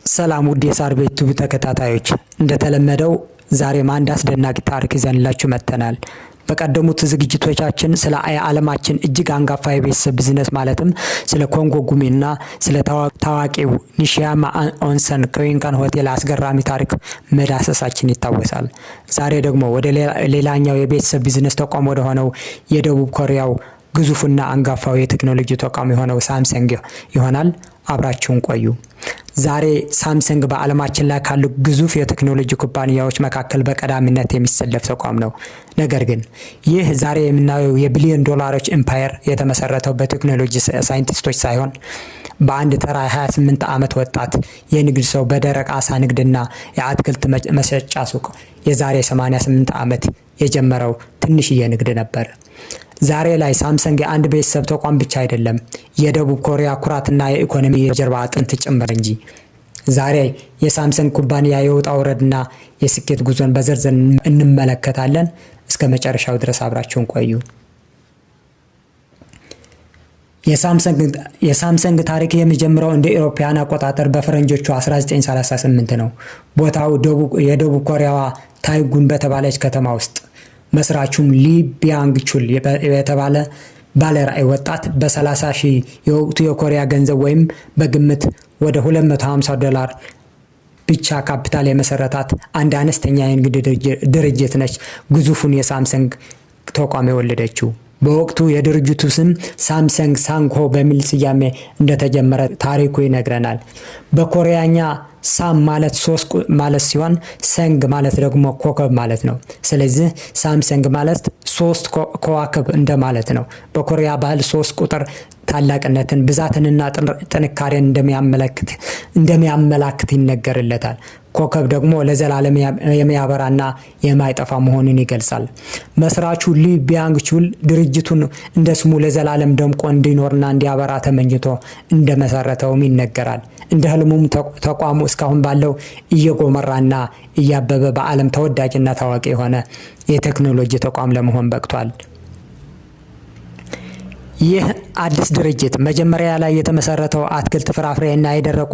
ሰላም ውድ የሳር ቤት ዩቲዩብ ተከታታዮች፣ እንደተለመደው ዛሬም አንድ አስደናቂ ታሪክ ይዘንላችሁ መጥተናል። በቀደሙት ዝግጅቶቻችን ስለ ዓለማችን እጅግ አንጋፋ የቤተሰብ ቢዝነስ ማለትም ስለ ኮንጎ ጉሚና ስለ ታዋቂው ኒሺያማ ኦንሰን ክዊንካን ሆቴል አስገራሚ ታሪክ መዳሰሳችን ይታወሳል። ዛሬ ደግሞ ወደ ሌላኛው የቤተሰብ ቢዝነስ ተቋም ወደ ሆነው የደቡብ ኮሪያው ግዙፍና አንጋፋው የቴክኖሎጂ ተቋም የሆነው ሳምሰንግ ይሆናል። አብራችሁን ቆዩ። ዛሬ ሳምሰንግ በዓለማችን ላይ ካሉ ግዙፍ የቴክኖሎጂ ኩባንያዎች መካከል በቀዳሚነት የሚሰለፍ ተቋም ነው። ነገር ግን ይህ ዛሬ የምናየው የቢሊዮን ዶላሮች ኤምፓየር የተመሰረተው በቴክኖሎጂ ሳይንቲስቶች ሳይሆን በአንድ ተራ 28 ዓመት ወጣት የንግድ ሰው በደረቅ አሳ ንግድና የአትክልት መሸጫ ሱቅ የዛሬ 88 ዓመት የጀመረው ትንሽዬ ንግድ ነበር። ዛሬ ላይ ሳምሰንግ የአንድ ቤተሰብ ተቋም ብቻ አይደለም፣ የደቡብ ኮሪያ ኩራትና የኢኮኖሚ የጀርባ አጥንት ጭምር እንጂ። ዛሬ የሳምሰንግ ኩባንያ የውጣ ውረድና የስኬት ጉዞን በዝርዝር እንመለከታለን። እስከ መጨረሻው ድረስ አብራችሁን ቆዩ። የሳምሰንግ ታሪክ የሚጀምረው እንደ ኢሮፓያን አቆጣጠር በፈረንጆቹ 1938 ነው። ቦታው የደቡብ ኮሪያዋ ታይጉን በተባለች ከተማ ውስጥ። መስራቹም ሊ ቢያንግ ቹል የተባለ ባለራዕይ ወጣት በ30,000 የወቅቱ የኮሪያ ገንዘብ ወይም በግምት ወደ $250 ብቻ ካፒታል የመሰረታት አንድ አነስተኛ የንግድ ድርጅት ነች ግዙፉን የሳምሰንግ ተቋም የወለደችው። በወቅቱ የድርጅቱ ስም ሳምሰንግ ሳንግሆ በሚል ስያሜ እንደተጀመረ ታሪኩ ይነግረናል። በኮሪያኛ ሳም ማለት 3 ማለት ሲሆን ሰንግ ማለት ደግሞ ኮከብ ማለት ነው። ስለዚህ ሳምሰንግ ማለት 3 ከዋክብ እንደማለት ነው። በኮሪያ ባህል 3 ቁጥር ታላቅነትን፣ ብዛትንና ጥንካሬን እንደሚያመላክት ይነገርለታል። ኮከብ ደግሞ ለዘላለም የሚያበራና የማይጠፋ መሆኑን ይገልጻል። መስራቹ ሊ ቢያንግ ቹል ድርጅቱን እንደ ስሙ ለዘላለም ደምቆ እንዲኖርና እንዲያበራ ተመኝቶ እንደመሰረተውም ይነገራል። እንደ ህልሙም ተቋሙ እስካሁን ባለው እየጎመራና እያበበ በዓለም ተወዳጅና ታዋቂ የሆነ የቴክኖሎጂ ተቋም ለመሆን በቅቷል። ይህ አዲስ ድርጅት መጀመሪያ ላይ የተመሰረተው አትክልት፣ ፍራፍሬና የደረቁ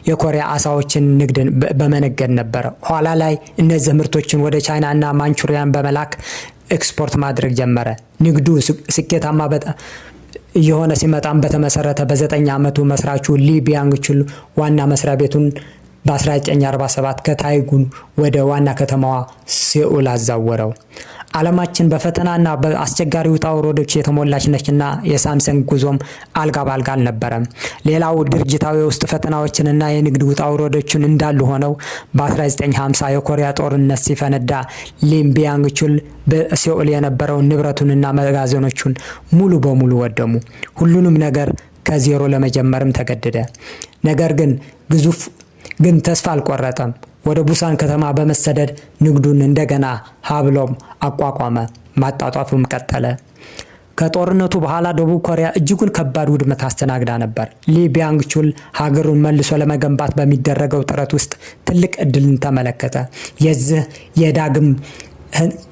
የኮሪያ አሳዎችን ንግድን በመነገድ ነበር። ኋላ ላይ እነዚህ ምርቶችን ወደ ቻይና እና ማንቹሪያን በመላክ ኤክስፖርት ማድረግ ጀመረ። ንግዱ ስኬታማ እየሆነ ሲመጣም በተመሰረተ በ9 ዓመቱ መስራቹ ሊ ቢያንግ ቹል ዋና መስሪያ ቤቱን በ1947 ከታይጉን ወደ ዋና ከተማዋ ሴኡል አዛወረው። ዓለማችን በፈተናና በአስቸጋሪ ውጣ ውረዶች የተሞላች ነችና የሳምሰንግ ጉዞም አልጋ ባልጋ አልነበረም። ሌላው ድርጅታዊ ውስጥ ፈተናዎችንና የንግድ ውጣ ውረዶችን እንዳሉ ሆነው በ1950 የኮሪያ ጦርነት ሲፈነዳ ሊ ቢያንግ ቹል በሴኡል የነበረውን ንብረቱንና መጋዘኖቹን ሙሉ በሙሉ ወደሙ። ሁሉንም ነገር ከዜሮ ለመጀመርም ተገደደ። ነገር ግን ተስፋ አልቆረጠም። ወደ ቡሳን ከተማ በመሰደድ ንግዱን እንደገና ሀብሎም አቋቋመ። ማጣጣፉም ቀጠለ። ከጦርነቱ በኋላ ደቡብ ኮሪያ እጅጉን ከባድ ውድመት አስተናግዳ ነበር። ሊ ቢያንግ ቹል ሀገሩን መልሶ ለመገንባት በሚደረገው ጥረት ውስጥ ትልቅ እድልን ተመለከተ። የዚህ የዳግም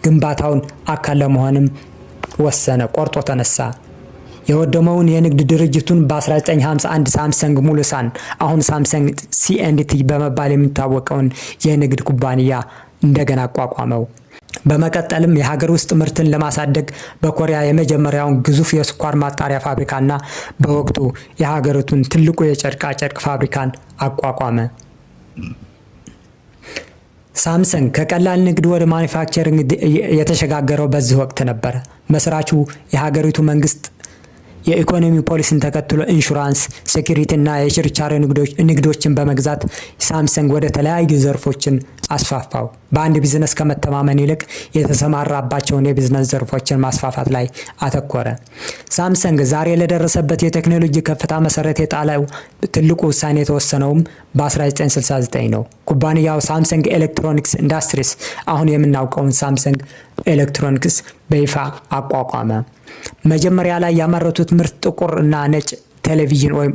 ግንባታውን አካል ለመሆንም ወሰነ። ቆርጦ ተነሳ። የወደመውን የንግድ ድርጅቱን በ1951 ሳምሰንግ ሙሉሳን አሁን ሳምሰንግ ሲኤንዲቲ በመባል የሚታወቀውን የንግድ ኩባንያ እንደገና አቋቋመው። በመቀጠልም የሀገር ውስጥ ምርትን ለማሳደግ በኮሪያ የመጀመሪያውን ግዙፍ የስኳር ማጣሪያ ፋብሪካና በወቅቱ የሀገሪቱን ትልቁ የጨርቃ ጨርቅ ፋብሪካን አቋቋመ። ሳምሰንግ ከቀላል ንግድ ወደ ማኒፋክቸሪንግ የተሸጋገረው በዚህ ወቅት ነበር። መስራቹ የሀገሪቱ መንግስት የኢኮኖሚ ፖሊሲን ተከትሎ ኢንሹራንስ፣ ሴኩሪቲ እና የችርቻሮ ንግዶችን በመግዛት ሳምሰንግ ወደ ተለያዩ ዘርፎችን አስፋፋው። በአንድ ቢዝነስ ከመተማመን ይልቅ የተሰማራባቸውን የቢዝነስ ዘርፎችን ማስፋፋት ላይ አተኮረ። ሳምሰንግ ዛሬ ለደረሰበት የቴክኖሎጂ ከፍታ መሰረት የጣለው ትልቁ ውሳኔ የተወሰነውም በ1969 ነው። ኩባንያው ሳምሰንግ ኤሌክትሮኒክስ ኢንዱስትሪስ አሁን የምናውቀውን ሳምሰንግ ኤሌክትሮኒክስ በይፋ አቋቋመ። መጀመሪያ ላይ ያመረቱት ምርት ጥቁር እና ነጭ ቴሌቪዥን ወይም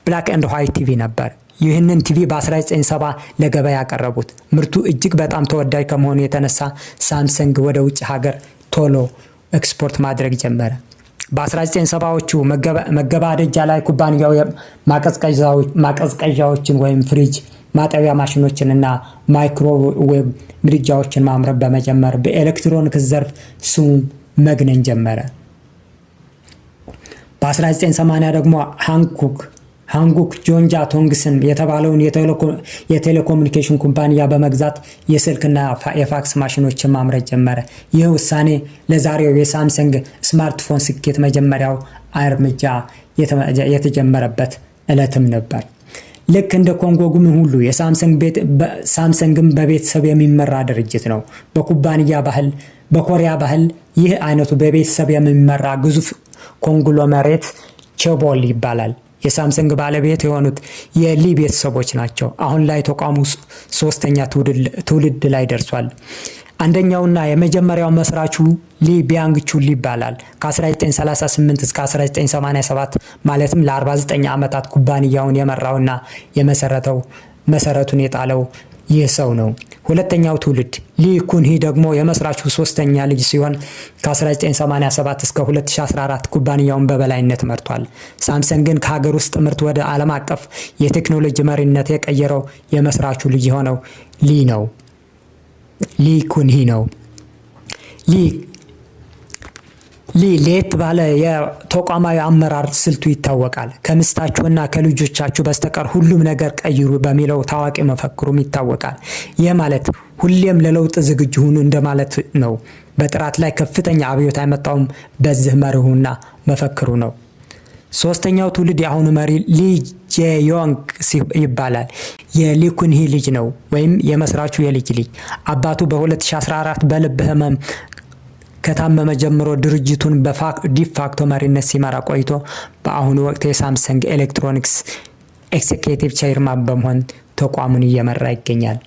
ብላክ ኤንድ ዋይት ቲቪ ነበር። ይህንን ቲቪ በ1970 ለገበያ ያቀረቡት። ምርቱ እጅግ በጣም ተወዳጅ ከመሆኑ የተነሳ ሳምሰንግ ወደ ውጭ ሀገር ቶሎ ኤክስፖርት ማድረግ ጀመረ። በ1970ዎቹ መገባደጃ ላይ ኩባንያው ማቀዝቀዣዎችን ወይም ፍሪጅ፣ ማጠቢያ ማሽኖችን እና ማይክሮዌቭ ምድጃዎችን ማምረት በመጀመር በኤሌክትሮኒክስ ዘርፍ ስሙ መግነን ጀመረ። በ1980 ደግሞ ሃንጉክ ጆንጃ ቶንግስን የተባለውን የቴሌኮሙኒኬሽን ኩባንያ በመግዛት የስልክና የፋክስ ማሽኖችን ማምረት ጀመረ። ይህ ውሳኔ ለዛሬው የሳምሰንግ ስማርትፎን ስኬት መጀመሪያው እርምጃ የተጀመረበት ዕለትም ነበር። ልክ እንደ ኮንጎ ጉም ሁሉ ሳምሰንግም በቤተሰብ የሚመራ ድርጅት ነው። በኮሪያ ባህል ይህ አይነቱ በቤተሰብ የሚመራ ግዙፍ ኮንግሎመሬት ቼቦል ይባላል። የሳምሰንግ ባለቤት የሆኑት የሊ ቤተሰቦች ናቸው። አሁን ላይ ተቋሙ ሶስተኛ ትውልድ ላይ ደርሷል። አንደኛውና የመጀመሪያው መስራቹ ሊ ቢያንግ ቹል ይባላል። ከ1938 እስከ 1987 ማለትም ለ49 ዓመታት ኩባንያውን የመራውና መሰረቱን የጣለው ይህ ሰው ነው። ሁለተኛው ትውልድ ሊ ኩንሂ ደግሞ የመስራቹ ሶስተኛ ልጅ ሲሆን ከ1987 እስከ 2014 ኩባንያውን በበላይነት መርቷል። ሳምሰንግን ከሀገር ውስጥ ምርት ወደ ዓለም አቀፍ የቴክኖሎጂ መሪነት የቀየረው የመስራቹ ልጅ የሆነው ሊ ኩንሂ ነው። ሊ ለየት ባለ የተቋማዊ አመራር ስልቱ ይታወቃል። ከምስታችሁና ከልጆቻችሁ በስተቀር ሁሉም ነገር ቀይሩ በሚለው ታዋቂ መፈክሩም ይታወቃል። ይህ ማለት ሁሌም ለለውጥ ዝግጁ ሁኑ እንደማለት ነው። በጥራት ላይ ከፍተኛ አብዮት ያመጣውም በዚህ መርሁና መፈክሩ ነው። ሶስተኛው ትውልድ የአሁኑ መሪ ሊ ጄዮንግ ይባላል። የሊ ኩንሂ ልጅ ነው ወይም የመስራቹ የልጅ ልጅ። አባቱ በ2014 በልብ ህመም ከታመመ ጀምሮ ድርጅቱን ዲፋክቶ መሪነት ሲመራ ቆይቶ በአሁኑ ወቅት የሳምሰንግ ኤሌክትሮኒክስ ኤክዚኪዩቲቭ ቼርማን በመሆን ተቋሙን እየመራ ይገኛል።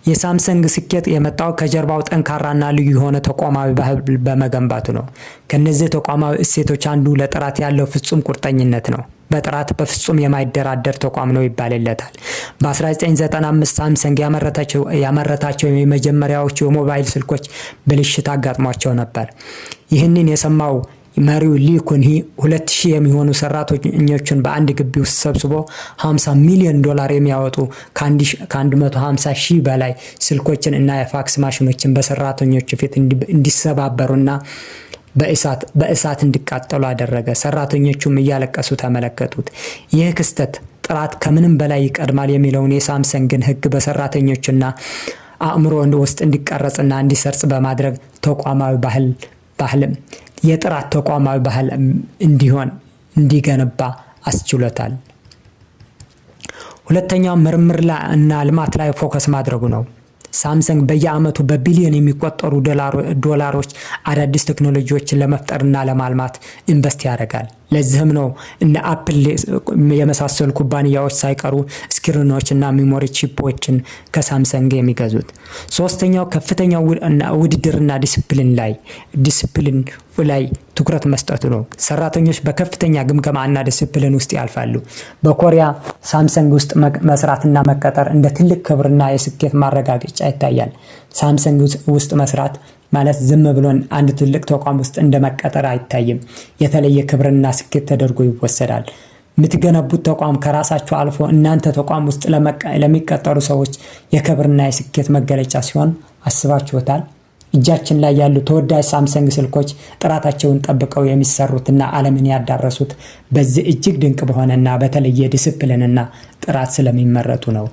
የሳምሰንግ ስኬት የመጣው ከጀርባው ጠንካራና ልዩ የሆነ ተቋማዊ ባህል በመገንባቱ ነው። ከነዚህ ተቋማዊ እሴቶች አንዱ ለጥራት ያለው ፍጹም ቁርጠኝነት ነው። በጥራት በፍጹም የማይደራደር ተቋም ነው ይባልለታል። በ1995 ሳምሰንግ ያመረታቸው የመጀመሪያዎቹ የሞባይል ስልኮች ብልሽት አጋጥሟቸው ነበር። ይህንን የሰማው መሪው ሊ ኩንሂ 2000 የሚሆኑ ሰራተኞችን በአንድ ግቢ ውስጥ ሰብስቦ $50 ሚሊዮን የሚያወጡ ከ150 ሺህ በላይ ስልኮችን እና የፋክስ ማሽኖችን በሰራተኞቹ ፊት እንዲሰባበሩና በእሳት እንዲቃጠሉ አደረገ። ሰራተኞቹም እያለቀሱ ተመለከቱት። ይህ ክስተት ጥራት ከምንም በላይ ይቀድማል የሚለውን የሳምሰንግን ሕግ በሰራተኞችና አእምሮ ውስጥ እንዲቀረጽና እንዲሰርጽ በማድረግ ተቋማዊ ባህልም የጥራት ተቋማዊ ባህል እንዲገነባ አስችሎታል። ሁለተኛው ምርምር እና ልማት ላይ ፎከስ ማድረጉ ነው። ሳምሰንግ በየዓመቱ በቢሊዮን የሚቆጠሩ ዶላሮች አዳዲስ ቴክኖሎጂዎችን ለመፍጠርና ለማልማት ኢንቨስት ያደርጋል። ለዚህም ነው እነ አፕል የመሳሰሉ ኩባንያዎች ሳይቀሩ ስክሪኖችና ሚሞሪ ቺፖችን ከሳምሰንግ የሚገዙት። ሶስተኛው ከፍተኛው ውድድርና ዲሲፕሊን ላይ ትኩረት መስጠቱ ነው። ሰራተኞች በከፍተኛ ግምገማና ዲሲፕሊን ውስጥ ያልፋሉ። በኮሪያ ሳምሰንግ ውስጥ መስራትና መቀጠር እንደ ትልቅ ክብርና የስኬት ማረጋገጫ ይታያል። ሳምሰንግ ውስጥ መስራት ማለት ዝም ብሎን አንድ ትልቅ ተቋም ውስጥ እንደመቀጠር አይታይም። የተለየ ክብርና ስኬት ተደርጎ ይወሰዳል። የምትገነቡት ተቋም ከራሳችሁ አልፎ እናንተ ተቋም ውስጥ ለሚቀጠሩ ሰዎች የክብርና የስኬት መገለጫ ሲሆን አስባችሁታል? እጃችን ላይ ያሉ ተወዳጅ ሳምሰንግ ስልኮች ጥራታቸውን ጠብቀው የሚሰሩትና ዓለምን ያዳረሱት በዚህ እጅግ ድንቅ በሆነና በተለየ ዲሲፕሊንና ጥራት ስለሚመረቱ ነው።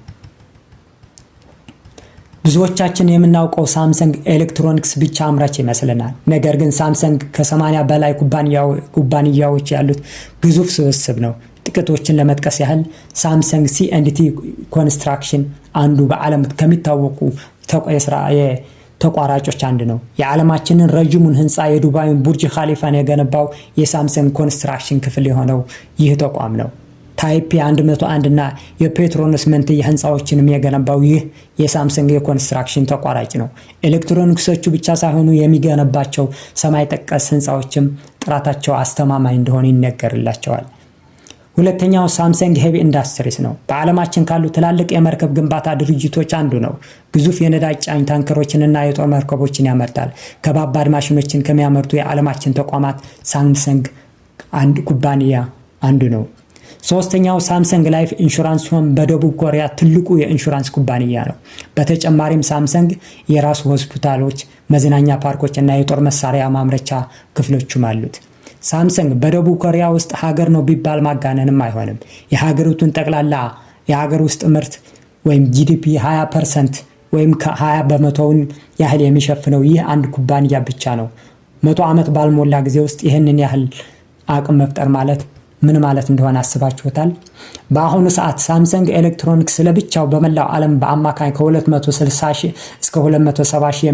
ብዙዎቻችን የምናውቀው ሳምሰንግ ኤሌክትሮኒክስ ብቻ አምራች ይመስለናል። ነገር ግን ሳምሰንግ ከ80 በላይ ኩባንያዎች ያሉት ግዙፍ ስብስብ ነው። ጥቂቶችን ለመጥቀስ ያህል ሳምሰንግ C&T ኮንስትራክሽን አንዱ በዓለም ከሚታወቁ ተቋራጮች አንድ ነው። የዓለማችንን ረጅሙን ህንፃ የዱባዩን ቡርጅ ኻሊፋን የገነባው የሳምሰንግ ኮንስትራክሽን ክፍል የሆነው ይህ ተቋም ነው። ታይፕ 101 እና የፔትሮንስ መንትያ ህንፃዎችንም የገነባው ይህ የሳምሰንግ የኮንስትራክሽን ተቋራጭ ነው። ኤሌክትሮኒክሶቹ ብቻ ሳይሆኑ የሚገነባቸው ሰማይ ጠቀስ ህንፃዎችም ጥራታቸው አስተማማኝ እንደሆነ ይነገርላቸዋል። ሁለተኛው ሳምሰንግ ሄቪ ኢንዳስትሪስ ነው። በዓለማችን ካሉ ትላልቅ የመርከብ ግንባታ ድርጅቶች አንዱ ነው። ግዙፍ የነዳጅ ጫኝ ታንከሮችንና የጦር መርከቦችን ያመርታል። ከባባድ ማሽኖችን ከሚያመርቱ የዓለማችን ተቋማት ሳምሰንግ አንድ ኩባንያ አንዱ ነው። ሶስተኛው ሳምሰንግ ላይፍ ኢንሹራንስ ሲሆን በደቡብ ኮሪያ ትልቁ የኢንሹራንስ ኩባንያ ነው። በተጨማሪም ሳምሰንግ የራሱ ሆስፒታሎች፣ መዝናኛ ፓርኮች እና የጦር መሳሪያ ማምረቻ ክፍሎችም አሉት። ሳምሰንግ በደቡብ ኮሪያ ውስጥ ሀገር ነው ቢባል ማጋነንም አይሆንም። የሀገሪቱን ጠቅላላ የሀገር ውስጥ ምርት ወይም ጂዲፒ 20% ወይም ከ20 በመቶውን ያህል የሚሸፍነው ይህ አንድ ኩባንያ ብቻ ነው። 100 ዓመት ባልሞላ ጊዜ ውስጥ ይህንን ያህል አቅም መፍጠር ማለት ምን ማለት እንደሆነ አስባችሁታል? በአሁኑ ሰዓት ሳምሰንግ ኤሌክትሮኒክስ ለብቻው በመላው ዓለም በአማካኝ ከ260 ሺህ እስከ 270 ሺህ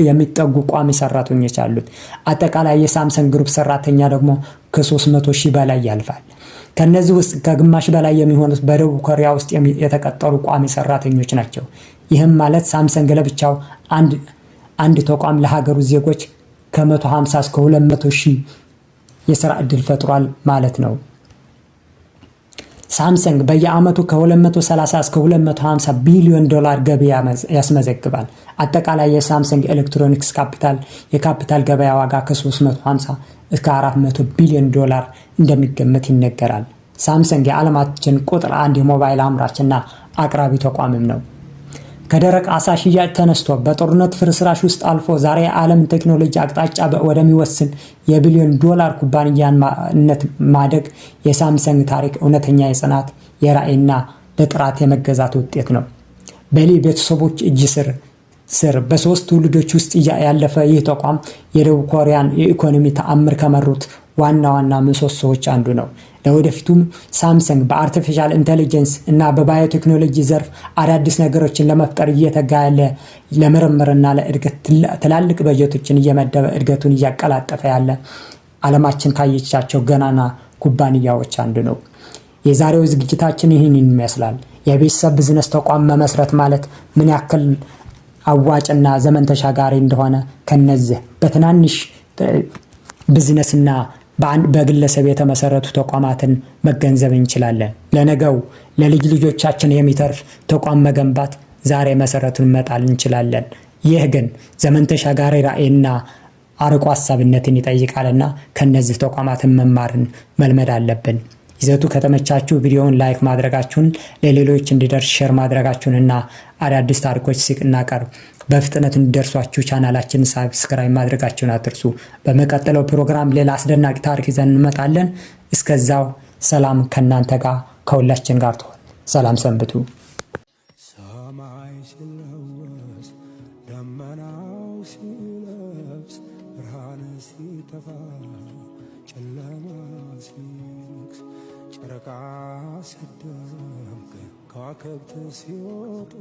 የሚጠጉ ቋሚ ሰራተኞች አሉት። አጠቃላይ የሳምሰንግ ግሩፕ ሰራተኛ ደግሞ ከ300 ሺህ በላይ ያልፋል። ከነዚህ ውስጥ ከግማሽ በላይ የሚሆኑት በደቡብ ኮሪያ ውስጥ የተቀጠሩ ቋሚ ሰራተኞች ናቸው። ይህም ማለት ሳምሰንግ ለብቻው አንድ ተቋም ለሀገሩ ዜጎች ከ150 እስከ 200 ሺህ የሥራ ዕድል ፈጥሯል ማለት ነው። ሳምሰንግ በየዓመቱ ከ230 እስከ 250 ቢሊዮን ዶላር ገቢ ያስመዘግባል። አጠቃላይ የሳምሰንግ ኤሌክትሮኒክስ የካፒታል ገበያ ዋጋ ከ350 እስከ 400 ቢሊዮን ዶላር እንደሚገመት ይነገራል። ሳምሰንግ የዓለማችን ቁጥር 1 የሞባይል አምራችና አቅራቢ ተቋምም ነው። ከደረቅ አሳ ሽያጭ ተነስቶ በጦርነት ፍርስራሽ ውስጥ አልፎ ዛሬ የዓለም ቴክኖሎጂ አቅጣጫ ወደሚወስን የቢሊዮን ዶላር ኩባንያነት ማደግ የሳምሰንግ ታሪክ እውነተኛ የጽናት፣ የራዕይና ለጥራት የመገዛት ውጤት ነው። በሊ ቤተሰቦች እጅ ስር በ3 ትውልዶች ውስጥ ያለፈ ይህ ተቋም የደቡብ ኮሪያን የኢኮኖሚ ተአምር ከመሩት ዋና ምሰሶዎች አንዱ ነው። ለወደፊቱም ሳምሰንግ በአርቲፊሻል ኢንተለጀንስ እና በባዮቴክኖሎጂ ዘርፍ አዳዲስ ነገሮችን ለመፍጠር እየተጋ ያለ ለምርምርና ለእድገት ትላልቅ በጀቶችን እየመደበ እድገቱን እያቀላጠፈ ያለ ዓለማችን ካየቻቸው ገናና ኩባንያዎች አንዱ ነው። የዛሬው ዝግጅታችን ይህንን ይመስላል። የቤተሰብ ቢዝነስ ተቋም መመስረት ማለት ምን ያክል አዋጭና ዘመን ተሻጋሪ እንደሆነ ከነዚህ በትናንሽ ቢዝነስና በግለሰብ የተመሰረቱ ተቋማትን መገንዘብ እንችላለን። ለነገው ለልጅ ልጆቻችን የሚተርፍ ተቋም መገንባት ዛሬ መሰረቱን መጣል እንችላለን። ይህ ግን ዘመን ተሻጋሪ ራዕይና አርቆ ሐሳብነትን ይጠይቃልና ከነዚህ ተቋማትን መማርን መልመድ አለብን። ይዘቱ ከተመቻችሁ ቪዲዮውን ላይክ ማድረጋችሁን፣ ለሌሎች እንዲደርስ ሼር ማድረጋችሁንና አዳዲስ ታሪኮች ሲናቀርብ በፍጥነት እንዲደርሷችሁ ቻናላችንን ሰብስክራይብ ማድረጋችሁን አትርሱ። በመቀጠለው ፕሮግራም ሌላ አስደናቂ ታሪክ ይዘን እንመጣለን። እስከዛው ሰላም ከእናንተ ጋር ከሁላችን ጋር ትሆን። ሰላም ሰንብቱ። ሰማይ ሲለወስ ደመናው ሲለብስ ብርሃን ሲጠፋ ጨለማ ሲነግስ ጨረቃ ሲደምቅ ከዋክብት ሲወጡ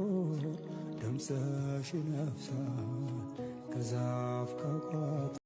ድምፅሽ ይነፍሳል ከዛፍ ከቋጥ